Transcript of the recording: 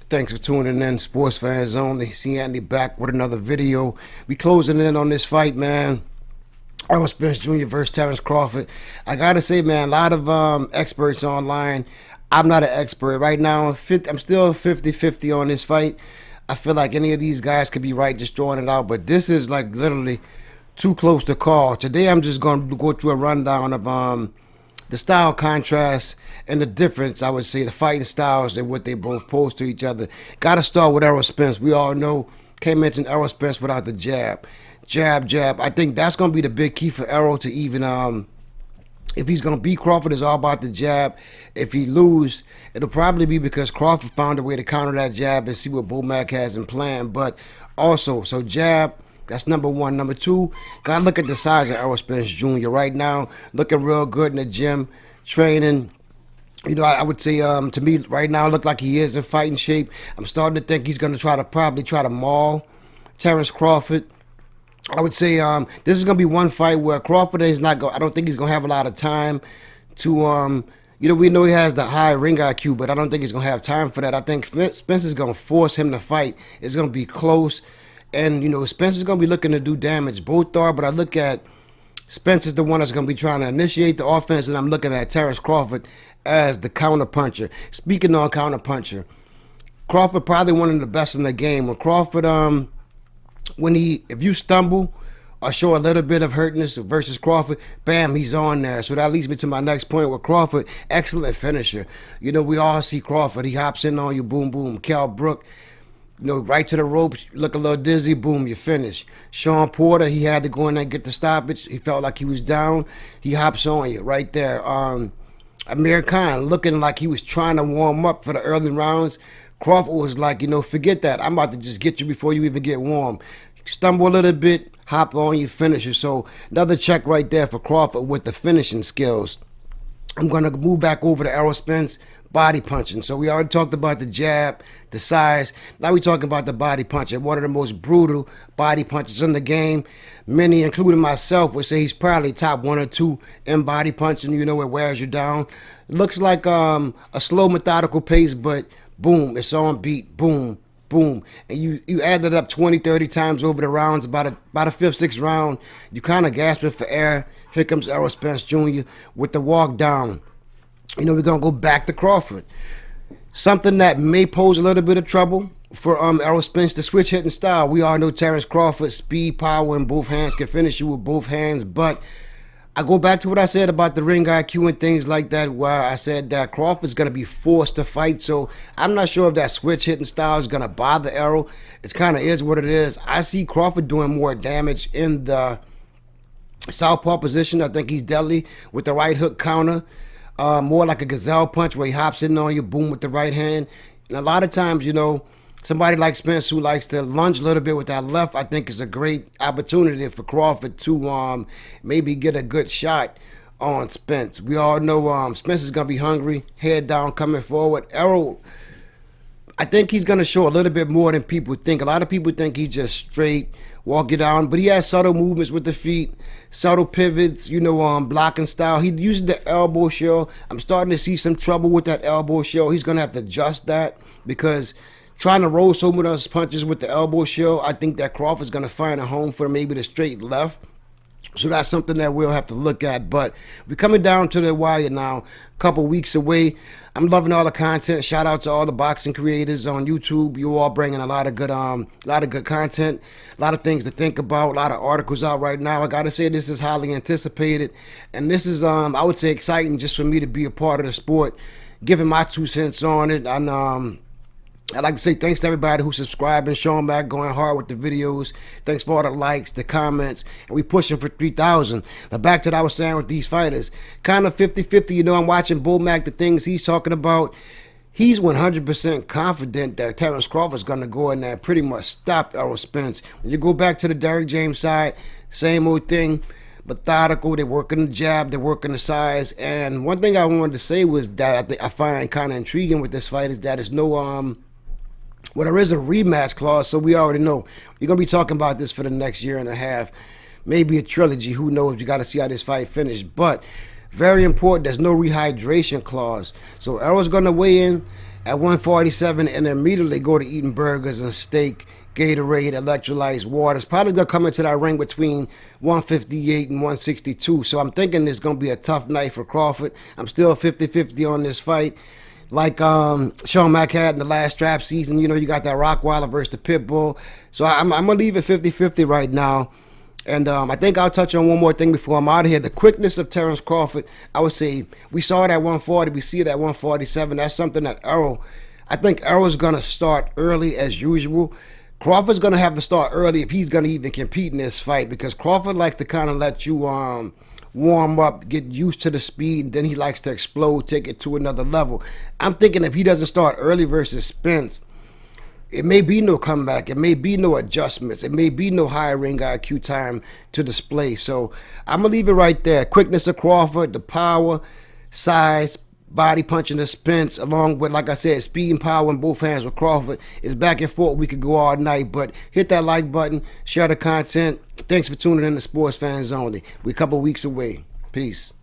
Thanks for tuning in, sports fans only. See Andy back with another video. We closing in on this fight, man. Errol Spence Jr. versus Terrence Crawford. I gotta say, man, a lot of experts online. I'm not an expert right now. I'm still 50-50 on this fight. I feel like any of these guys could be right, just throwing it out. But this is like literally too close to call. Today, I'm just gonna go through a rundown of the style contrast and the difference, I would say, the fighting styles and what they both pose to each other. Gotta start with Errol Spence. We all know, can't mention Errol Spence without the jab. Jab, jab. I think that's going to be the big key for Errol to even, if he's going to beat Crawford, it's all about the jab. If he lose, it'll probably be because Crawford found a way to counter that jab and see what Bomac has in plan. But also, so jab, that's number one. Number two, gotta look at the size of Errol Spence Jr. right now. Looking real good in the gym, training. You know, I would say to me right now, look like he is in fighting shape. I'm starting to think he's going to probably try to maul Terrence Crawford. I would say this is going to be one fight where Crawford is not going. I don't think he's going to have a lot of time to you know, we know he has the high ring IQ, but I don't think he's going to have time for that. I think Spence is going to force him to fight. It's going to be close. And, you know, Spence is going to be looking to do damage. Both are, but I look at Spence is the one that's going to be trying to initiate the offense, and I'm looking at Terrence Crawford as the counter-puncher. Speaking on counter-puncher, Crawford probably one of the best in the game. When Crawford, if you stumble or show a little bit of hurtness versus Crawford, bam, he's on there. So that leads me to my next point with Crawford. Excellent finisher. You know, we all see Crawford. He hops in on you, boom, boom. Cal Brook, you know, right to the ropes, look a little dizzy, boom, you finish. Sean Porter, he had to go in there and get the stoppage. He felt like he was down. He hops on you right there. Amir Khan looking like he was trying to warm up for the early rounds. Crawford was like, you know, forget that. I'm about to just get you before you even get warm. Stumble a little bit, hop on you, finish it. So another check right there for Crawford with the finishing skills. I'm going to move back over to Errol Spence. Body punching. So we already talked about the jab, the size. Now we're talking about the body puncher. One of the most brutal body punchers in the game. Many, including myself, would say he's probably top one or two in body punching. You know, it wears you down. It looks like a slow, methodical pace, but boom, it's on beat. Boom, boom. And you add it up 20, 30 times over the rounds. About a fifth, sixth round, you kind of gasping for air. Here comes Errol Spence Jr. with the walk down. You know, we're going to go back to Crawford. Something that may pose a little bit of trouble for Errol Spence, the switch hitting style. We all know Terrence Crawford, speed, power in both hands, can finish you with both hands. But I go back to what I said about the ring IQ and things like that, where I said that Crawford's going to be forced to fight. So I'm not sure if that switch hitting style is going to bother Errol. It kind of is what it is. I see Crawford doing more damage in the southpaw position. I think he's deadly with the right hook counter. More like a gazelle punch where he hops in on you, boom, with the right hand. And a lot of times, you know, somebody like Spence who likes to lunge a little bit with that left, I think is a great opportunity for Crawford to maybe get a good shot on Spence. We all know Spence is going to be hungry, head down, coming forward. Errol, I think he's going to show a little bit more than people think. A lot of people think he's just straight, walk it down, but he has subtle movements with the feet, subtle pivots, you know, blocking style. He uses the elbow shell. I'm starting to see some trouble with that elbow shell. He's going to have to adjust that because trying to roll so many of those punches with the elbow shell, I think that Crawford's going to find a home for maybe the straight left. So that's something that we'll have to look at. But we're coming down to the wire now, a couple weeks away. I'm loving all the content. Shout out to all the boxing creators on YouTube. You all bringing a lot of good content, a lot of things to think about, a lot of articles out right now. I gotta say, this is highly anticipated, and this is I would say exciting just for me to be a part of the sport, giving my 2 cents on it. And I'd like to say thanks to everybody who's subscribing, showing back, going hard with the videos. Thanks for all the likes, the comments, and we pushing for 3,000. But back to what I was saying with these fighters, kind of 50-50. You know, I'm watching Bomac, the things he's talking about. He's 100% confident that Terrence Crawford's going to go in there and pretty much stop Errol Spence. When you go back to the Derrick James side, same old thing. Methodical, they're working the jab, they're working the size. And one thing I wanted to say was that I find kind of intriguing with this fight is that there's no well, there is a rematch clause, so we already know you're going to be talking about this for the next year and a half, maybe a trilogy. Who knows? You got to see how this fight finishes. But very important, there's no rehydration clause. So Errol's going to weigh in at 147 and immediately go to eating burgers and steak, Gatorade, electrolytes, water. It's probably going to come into that ring between 158 and 162. So I'm thinking it's going to be a tough night for Crawford. I'm still 50-50 on this fight. Like Sean Mack had in the last strap season, you know, you got that Rockweiler versus the Pitbull. So I'm going to leave it 50-50 right now. And I think I'll touch on one more thing before I'm out of here. The quickness of Terence Crawford, I would say we saw it at 140. We see it at 147. That's something that I think Errol's going to start early as usual. Crawford's going to have to start early if he's going to even compete in this fight, because Crawford likes to kind of let you warm up, get used to the speed, and then he likes to explode, take it to another level. I'm thinking if he doesn't start early versus Spence, it may be no comeback. It may be no adjustments. It may be no higher ring IQ time to display. So I'm going to leave it right there. Quickness of Crawford, the power, size, body punching the Spence, along with, like I said, speed and power in both hands with Crawford. It's back and forth. We could go all night, but hit that like button, share the content. Thanks for tuning in to Sports Fans Only. We're a couple weeks away. Peace.